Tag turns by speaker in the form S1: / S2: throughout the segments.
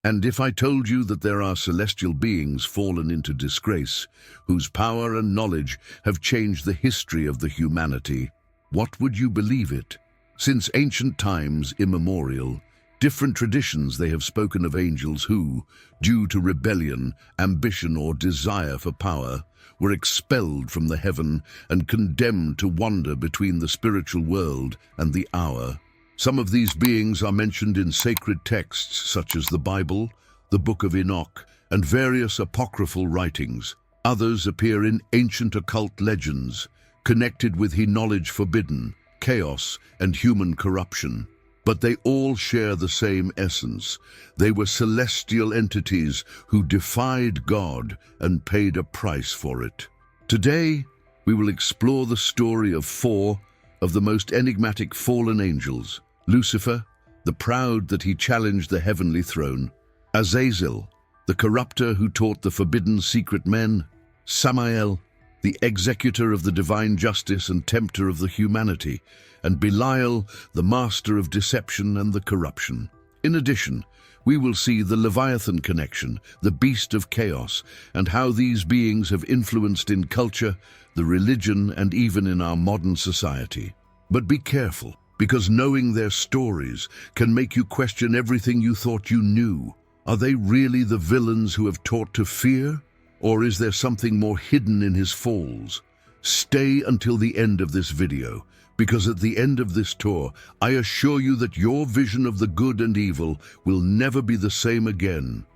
S1: And if I told you that there are celestial beings fallen into disgrace, whose power and knowledge have changed the history of the humanity, what would you believe it? Since ancient times immemorial, different traditions they have spoken of angels who, due to rebellion, ambition or desire for power, were expelled from the heaven and condemned to wander between the spiritual world and the hour. Some of these beings are mentioned in sacred texts such as the Bible, the Book of Enoch, and various apocryphal writings. Others appear in ancient occult legends, connected with knowledge forbidden, chaos, and human corruption. But they all share the same essence. They were celestial entities who defied God and paid a price for it. Today, we will explore the story of four of the most enigmatic fallen angels: Lucifer, the proud that he challenged the heavenly throne; Azazel, the corrupter who taught the forbidden secret men; Samael, the executor of the divine justice and tempter of the humanity; and Belial, the master of deception and the corruption. In addition, we will see the Leviathan connection, the beast of chaos, and how these beings have influenced in culture, the religion, and even in our modern society. But be careful, because knowing their stories can make you question everything you thought you knew. Are they really the villains who have taught to fear? Or is there something more hidden in his falls? Stay until the end of this video, because at the end of this tour, I assure you that your vision of the good and evil will never be the same again.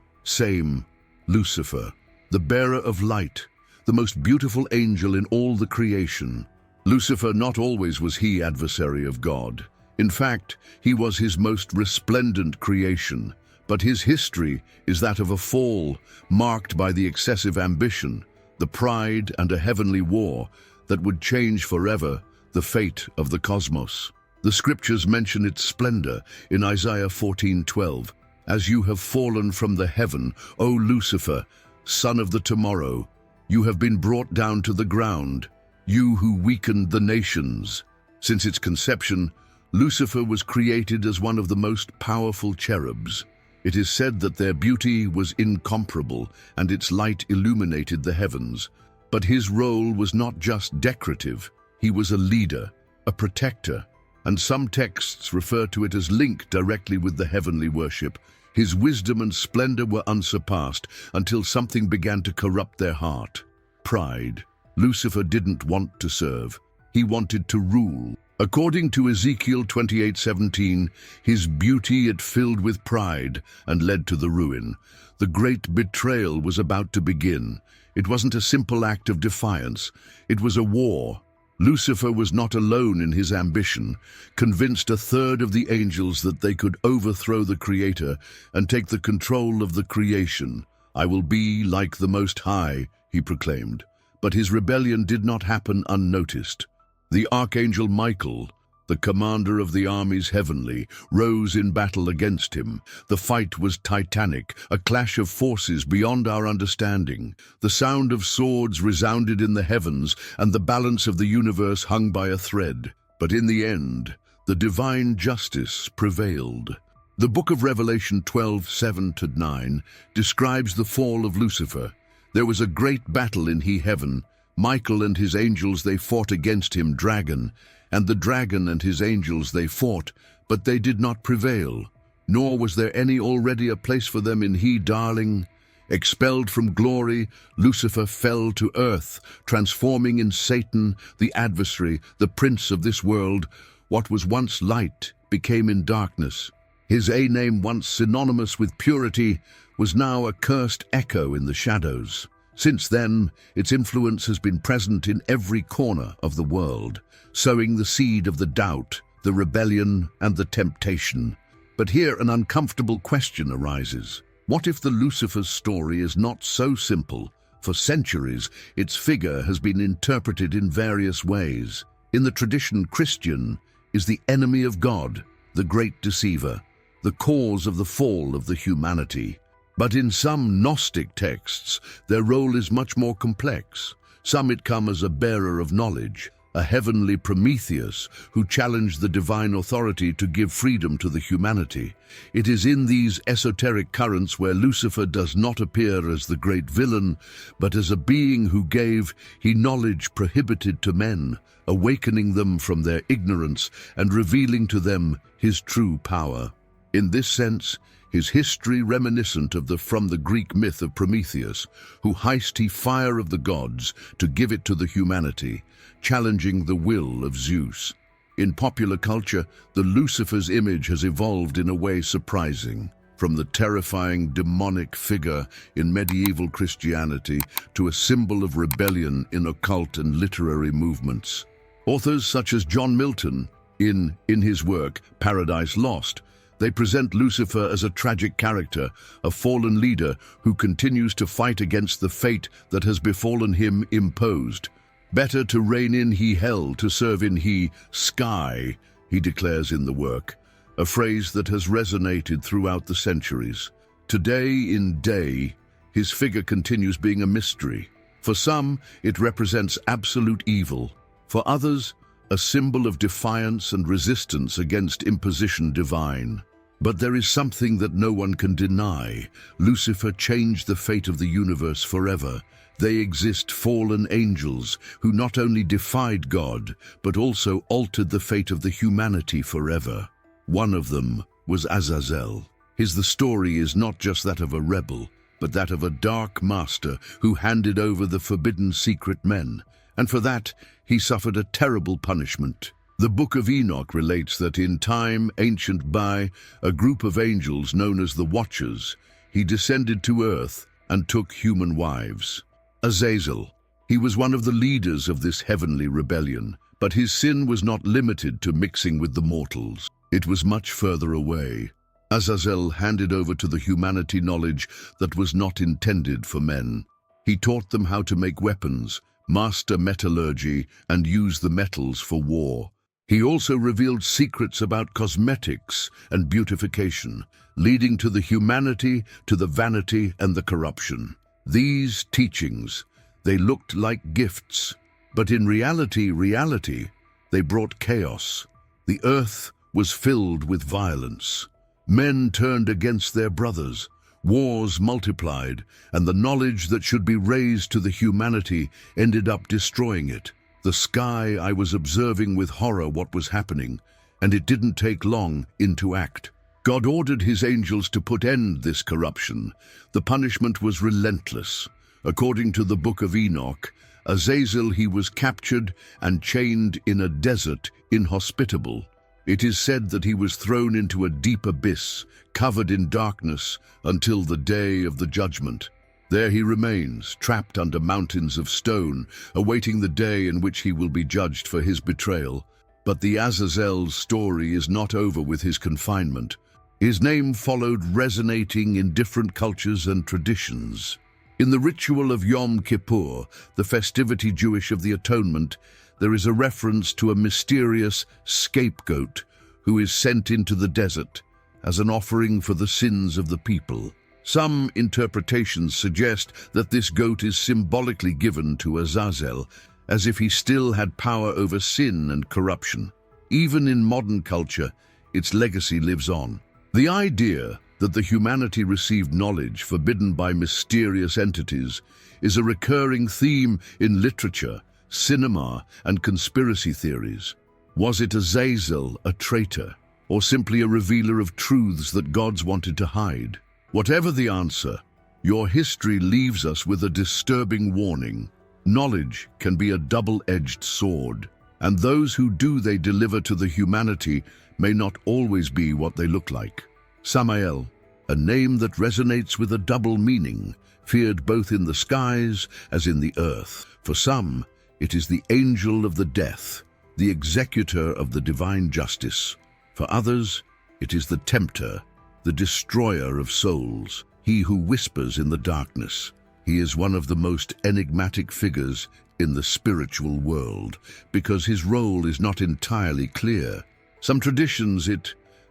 S1: Lucifer, the bearer of light, the most beautiful angel in all the creation. Lucifer, not always was he adversary of God. In fact, he was his most resplendent creation. But his history is that of a fall marked by the excessive ambition, the pride, and a heavenly war that would change forever the fate of the cosmos. The scriptures mention its splendor in Isaiah 14:12. As you have fallen from the heaven, O Lucifer, son of the tomorrow, you have been brought down to the ground, you who weakened the nations. Since its conception, Lucifer was created as one of the most powerful cherubs. It is said that their beauty was incomparable and its light illuminated the heavens. But his role was not just decorative. He was a leader, a protector, and some texts refer to it as linked directly with the heavenly worship. His wisdom and splendor were unsurpassed until something began to corrupt their heart: pride. Lucifer didn't want to serve. He wanted to rule. According to Ezekiel 28:17, his beauty it filled with pride and led to the ruin. The great betrayal was about to begin. It wasn't a simple act of defiance. It was a war. Lucifer was not alone in his ambition, convinced a third of the angels that they could overthrow the Creator and take the control of the creation. "I will be like the Most High," he proclaimed. But his rebellion did not happen unnoticed. The archangel Michael, the commander of the armies heavenly, rose in battle against him. The fight was titanic, a clash of forces beyond our understanding. The sound of swords resounded in the heavens, and the balance of the universe hung by a thread. But in the end, the divine justice prevailed. The book of Revelation 12:7-9 describes the fall of Lucifer. There was a great battle in heaven. Michael and his angels, they fought against him, dragon, and the dragon and his angels they fought, but they did not prevail, nor was there any already a place for them in darling. Expelled from glory, Lucifer fell to earth, transforming in Satan, the adversary, the prince of this world. What was once light became in darkness. His name, once synonymous with purity, was now a cursed echo in the shadows. Since then, its influence has been present in every corner of the world, sowing the seed of the doubt, the rebellion, and the temptation. But here an uncomfortable question arises. What if the Lucifer's story is not so simple? For centuries, its figure has been interpreted in various ways. In the tradition, Christian is the enemy of God, the great deceiver, the cause of the fall of the humanity. But in some Gnostic texts, their role is much more complex. Some it come as a bearer of knowledge, a heavenly Prometheus who challenged the divine authority to give freedom to the humanity. It is in these esoteric currents where Lucifer does not appear as the great villain, but as a being who gave he knowledge prohibited to men, awakening them from their ignorance and revealing to them his true power. In this sense, his history reminiscent of from the Greek myth of Prometheus, who heisted fire of the gods to give it to the humanity, challenging the will of Zeus. In popular culture, the Lucifer's image has evolved in a way surprising, from the terrifying demonic figure in medieval Christianity to a symbol of rebellion in occult and literary movements. Authors such as John Milton, in his work Paradise Lost, they present Lucifer as a tragic character, a fallen leader who continues to fight against the fate that has befallen him imposed. Better to reign in he hell, to serve in he sky, he declares in the work, a phrase that has resonated throughout the centuries. Today in day, his figure continues being a mystery. For some, it represents absolute evil. For others, a symbol of defiance and resistance against imposition divine. But there is something that no one can deny. Lucifer changed the fate of the universe forever. They exist fallen angels who not only defied God, but also altered the fate of the humanity forever. One of them was Azazel. The story is not just that of a rebel, but that of a dark master who handed over the forbidden secret men. And for that, he suffered a terrible punishment. The Book of Enoch relates that in time ancient by, a group of angels known as the Watchers, he descended to earth and took human wives. Azazel, he was one of the leaders of this heavenly rebellion, but his sin was not limited to mixing with the mortals. It was much further away. Azazel handed over to the humanity knowledge that was not intended for men. He taught them how to make weapons, master metallurgy, and use the metals for war. He also revealed secrets about cosmetics and beautification, leading to the humanity, to the vanity and the corruption. These teachings, they looked like gifts, but in reality, they brought chaos. The earth was filled with violence. Men turned against their brothers. Wars multiplied, and the knowledge that should be raised to the humanity ended up destroying it. The sky, I was observing with horror what was happening, and it didn't take long into act. God ordered his angels to put end this corruption. The punishment was relentless. According to the Book of Enoch, Azazel he was captured and chained in a desert, inhospitable. It is said that he was thrown into a deep abyss, covered in darkness, until the day of the judgment. There he remains, trapped under mountains of stone, awaiting the day in which he will be judged for his betrayal. But the Azazel's story is not over with his confinement. His name followed, resonating in different cultures and traditions. In the ritual of Yom Kippur, the festivity Jewish of the Atonement, there is a reference to a mysterious scapegoat who is sent into the desert as an offering for the sins of the people. Some interpretations suggest that this goat is symbolically given to Azazel, as if he still had power over sin and corruption. Even in modern culture, its legacy lives on. The idea that the humanity received knowledge forbidden by mysterious entities is a recurring theme in literature, cinema, and conspiracy theories. Was it Azazel, a traitor, or simply a revealer of truths that gods wanted to hide? Whatever the answer, your history leaves us with a disturbing warning. Knowledge can be a double-edged sword, and those who do they deliver to the humanity may not always be what they look like. Samael, a name that resonates with a double meaning, feared both in the skies as in the earth. For some, it is the angel of the death, the executor of the divine justice. For others, it is the tempter, the destroyer of souls, he who whispers in the darkness. He is one of the most enigmatic figures in the spiritual world because his role is not entirely clear. Some traditions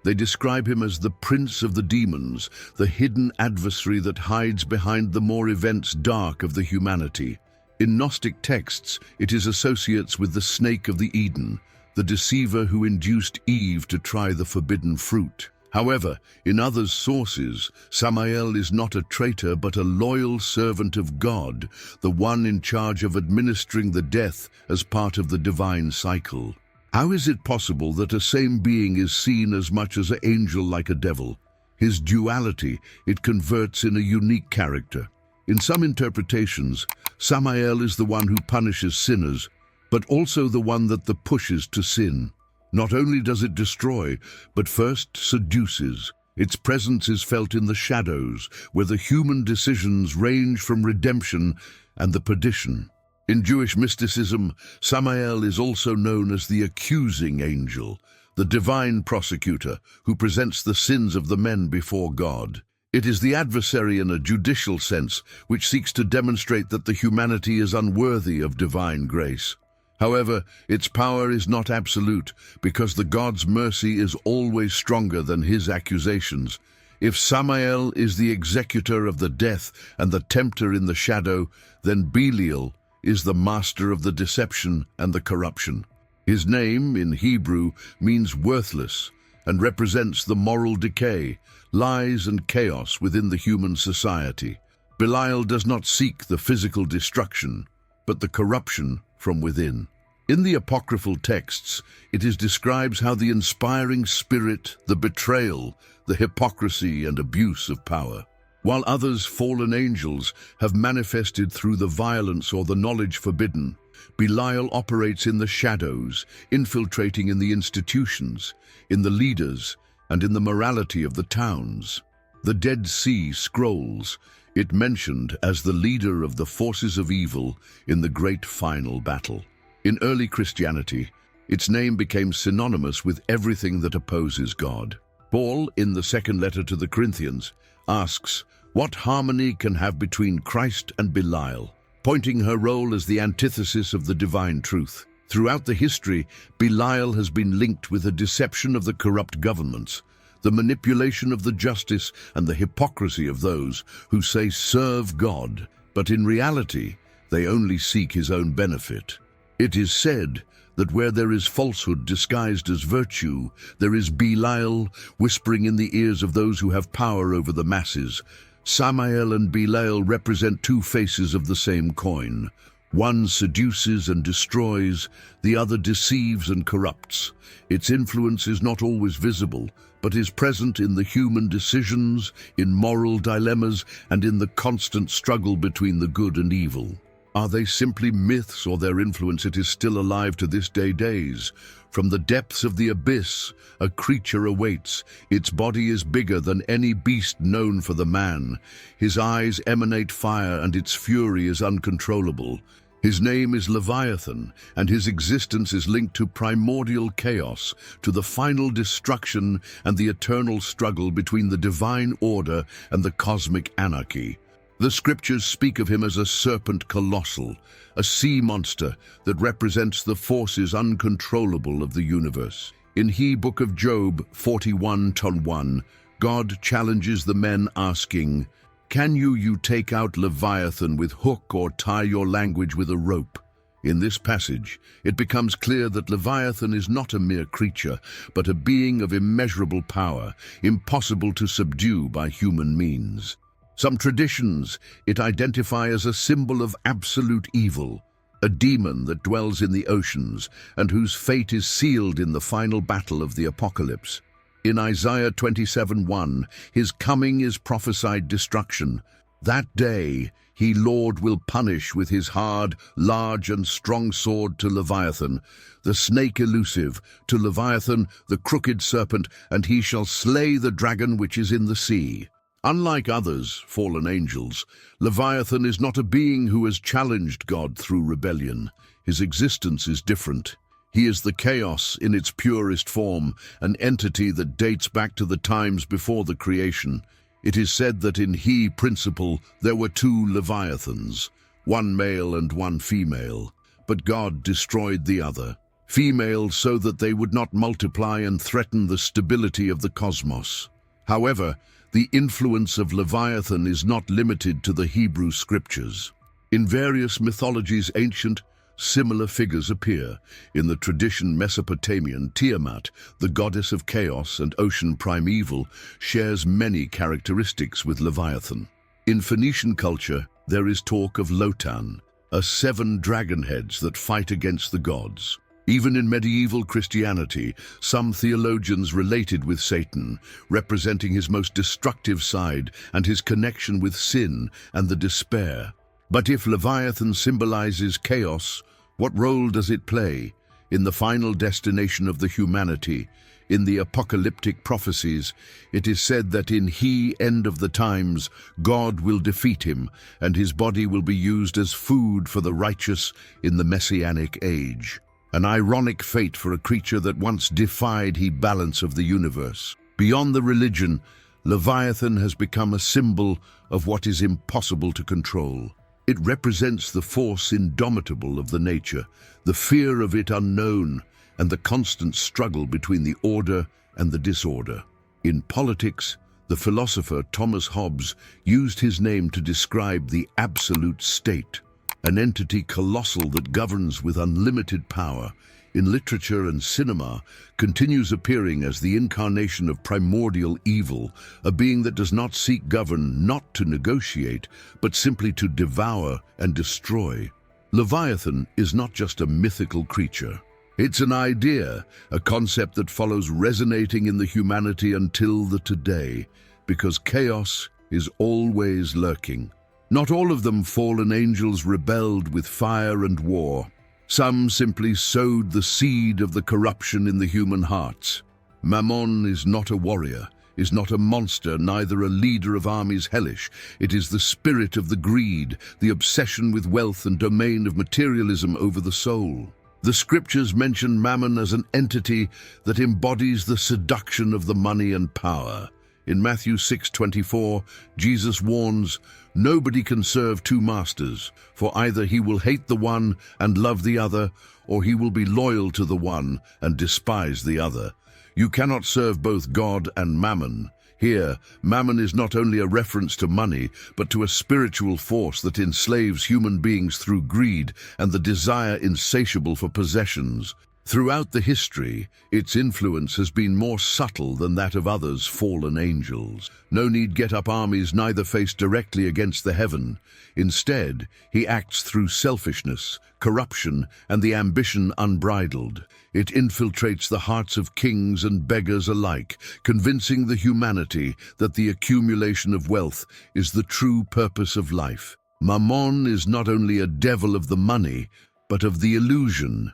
S1: they describe him as the prince of the demons, the hidden adversary that hides behind the more events dark of the humanity. In Gnostic texts, it is associates with the snake of the Eden, the deceiver who induced Eve to try the forbidden fruit. However, in others' sources, Samael is not a traitor but a loyal servant of God, the one in charge of administering the death as part of the divine cycle. How is it possible that a same being is seen as much as an angel like a devil? His duality, it converts in a unique character. In some interpretations, Samael is the one who punishes sinners, but also the one that pushes to sin. Not only does it destroy, but first seduces. Its presence is felt in the shadows, where the human decisions range from redemption and the perdition. In Jewish mysticism, Samael is also known as the accusing angel, the divine prosecutor who presents the sins of the men before God. It is the adversary in a judicial sense, which seeks to demonstrate that the humanity is unworthy of divine grace. However, its power is not absolute, because the God's mercy is always stronger than his accusations. If Samael is the executor of the death and the tempter in the shadow, then Belial is the master of the deception and the corruption. His name, in Hebrew, means worthless and represents the moral decay, lies and chaos within the human society. Belial does not seek the physical destruction, but the corruption from within. In the apocryphal texts, it describes how the inspiring spirit, the betrayal, the hypocrisy and abuse of power. While others, fallen angels, have manifested through the violence or the knowledge forbidden, Belial operates in the shadows, infiltrating in the institutions, in the leaders, and in the morality of the towns. The Dead Sea Scrolls, it mentioned as the leader of the forces of evil in the great final battle. In early Christianity, its name became synonymous with everything that opposes God. Paul, in the second letter to the Corinthians, asks, "What harmony can have between Christ and Belial?" pointing her role as the antithesis of the divine truth. Throughout the history, Belial has been linked with the deception of the corrupt governments, the manipulation of the justice and the hypocrisy of those who say serve God, but in reality, they only seek his own benefit. It is said that where there is falsehood disguised as virtue, there is Belial whispering in the ears of those who have power over the masses. Samael and Belial represent two faces of the same coin. One seduces and destroys, the other deceives and corrupts. Its influence is not always visible, but is present in the human decisions, in moral dilemmas, and in the constant struggle between the good and evil. Are they simply myths, or their influence it is still alive to this days? From the depths of the abyss, a creature awaits. Its body is bigger than any beast known for the man. His eyes emanate fire, and its fury is uncontrollable. His name is Leviathan, and his existence is linked to primordial chaos, to the final destruction and the eternal struggle between the divine order and the cosmic anarchy. The scriptures speak of him as a serpent colossal, a sea monster that represents the forces uncontrollable of the universe. In Book of Job 41:1, God challenges the men asking, "Can you take out Leviathan with hook or tie your language with a rope?" In this passage, it becomes clear that Leviathan is not a mere creature, but a being of immeasurable power, impossible to subdue by human means. Some traditions it identify as a symbol of absolute evil, a demon that dwells in the oceans and whose fate is sealed in the final battle of the apocalypse. In Isaiah 27:1, his coming is prophesied destruction. That day, he, Lord, will punish with his hard, large and strong sword to Leviathan, the snake elusive, to Leviathan, the crooked serpent, and he shall slay the dragon which is in the sea. Unlike others, fallen angels, Leviathan is not a being who has challenged God through rebellion. His existence is different. He is the chaos in its purest form, an entity that dates back to the times before the creation. It is said that in principle there were two Leviathans, one male and one female, but God destroyed the other. Female so that they would not multiply and threaten the stability of the cosmos. However, the influence of Leviathan is not limited to the Hebrew scriptures. In various mythologies ancient, similar figures appear. In the tradition Mesopotamian, Tiamat, the goddess of chaos and ocean primeval, shares many characteristics with Leviathan. In Phoenician culture, there is talk of Lotan, a 7 dragon heads that fight against the gods. Even in medieval Christianity, some theologians related with Satan, representing his most destructive side and his connection with sin and the despair. But if Leviathan symbolizes chaos, what role does it play in the final destination of the humanity? In the apocalyptic prophecies, it is said that in the end of the times, God will defeat him, and his body will be used as food for the righteous in the Messianic age. An ironic fate for a creature that once defied the balance of the universe. Beyond the religion, Leviathan has become a symbol of what is impossible to control. It represents the force indomitable of the nature, the fear of it unknown, and the constant struggle between the order and the disorder. In politics, the philosopher Thomas Hobbes used his name to describe the absolute state, an entity colossal that governs with unlimited power. In literature and cinema, continues appearing as the incarnation of primordial evil, a being that does not seek govern, not to negotiate, but simply to devour and destroy. Leviathan is not just a mythical creature. It's an idea, a concept that follows resonating in the humanity until the today, because chaos is always lurking. Not all of them fallen angels rebelled with fire and war. Some simply sowed the seed of the corruption in the human hearts. Mammon is not a warrior, is not a monster, neither a leader of armies hellish. It is the spirit of the greed, the obsession with wealth and domain of materialism over the soul. The scriptures mention Mammon as an entity that embodies the seduction of the money and power. In Matthew 6:24, Jesus warns, "Nobody can serve 2 masters, for either he will hate the one and love the other, or he will be loyal to the one and despise the other. You cannot serve both God and Mammon." Here, Mammon is not only a reference to money, but to a spiritual force that enslaves human beings through greed and the desire insatiable for possessions. Throughout the history, its influence has been more subtle than that of others fallen angels. No need get up armies, neither face directly against the heaven. Instead, he acts through selfishness, corruption, and the ambition unbridled. It infiltrates the hearts of kings and beggars alike, convincing the humanity that the accumulation of wealth is the true purpose of life. Mammon is not only a devil of the money, but of the illusion.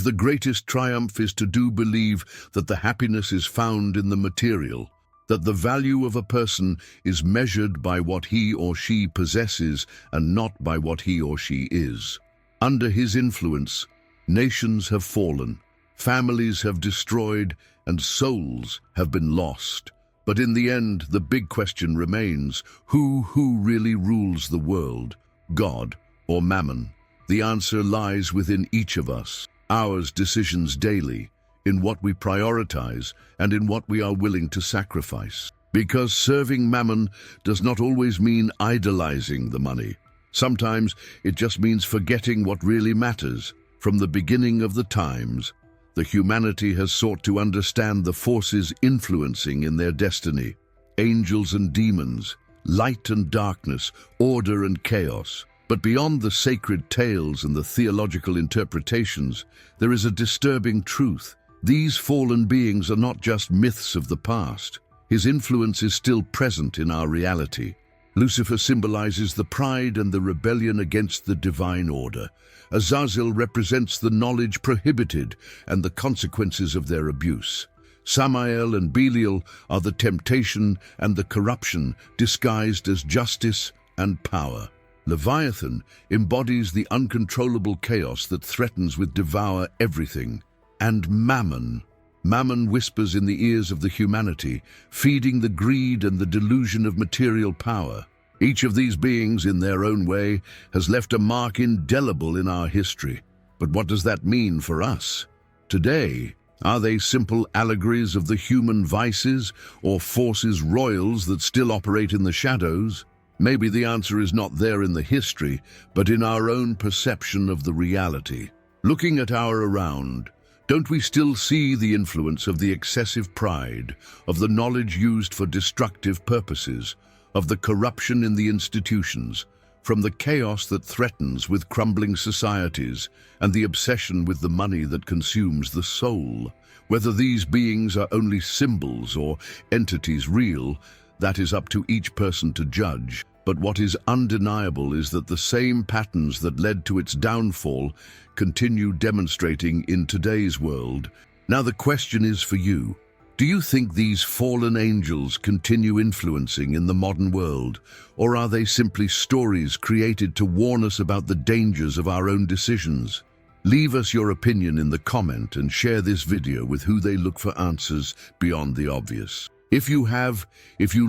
S1: The greatest triumph is to do believe that the happiness is found in the material, that the value of a person is measured by what he or she possesses and not by what he or she is. Under his influence, nations have fallen, families have destroyed, and souls have been lost. But in the end, the big question remains, who really rules the world, God or Mammon? The answer lies within each of us. Our decisions daily, in what we prioritize and in what we are willing to sacrifice. Because serving Mammon does not always mean idolizing the money. Sometimes it just means forgetting what really matters. From the beginning of the times, the humanity has sought to understand the forces influencing in their destiny. Angels and demons, light and darkness, order and chaos. But beyond the sacred tales and the theological interpretations, there is a disturbing truth. These fallen beings are not just myths of the past. His influence is still present in our reality. Lucifer symbolizes the pride and the rebellion against the divine order. Azazel represents the knowledge prohibited and the consequences of their abuse. Samael and Belial are the temptation and the corruption disguised as justice and power. Leviathan embodies the uncontrollable chaos that threatens to devour everything. And Mammon whispers in the ears of the humanity, feeding the greed and the delusion of material power. Each of these beings, in their own way, has left a mark indelible in our history. But what does that mean for us? Today, are they simple allegories of the human vices or forces royals that still operate in the shadows? Maybe the answer is not there in the history, but in our own perception of the reality. Looking at our around, don't we still see the influence of the excessive pride, of the knowledge used for destructive purposes, of the corruption in the institutions, from the chaos that threatens with crumbling societies, and the obsession with the money that consumes the soul? Whether these beings are only symbols or entities real, that is up to each person to judge. But what is undeniable is that the same patterns that led to its downfall continue demonstrating in today's world. Now the question is for you. Do you think these fallen angels continue influencing in the modern world, or are they simply stories created to warn us about the dangers of our own decisions? Leave us your opinion in the comment and share this video with who they look for answers beyond the obvious. If you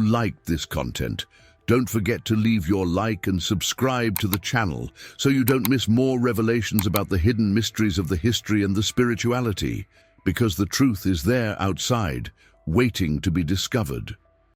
S1: liked this content, don't forget to leave your like and subscribe to the channel so you don't miss more revelations about the hidden mysteries of the history and the spirituality, because the truth is there outside, waiting to be discovered.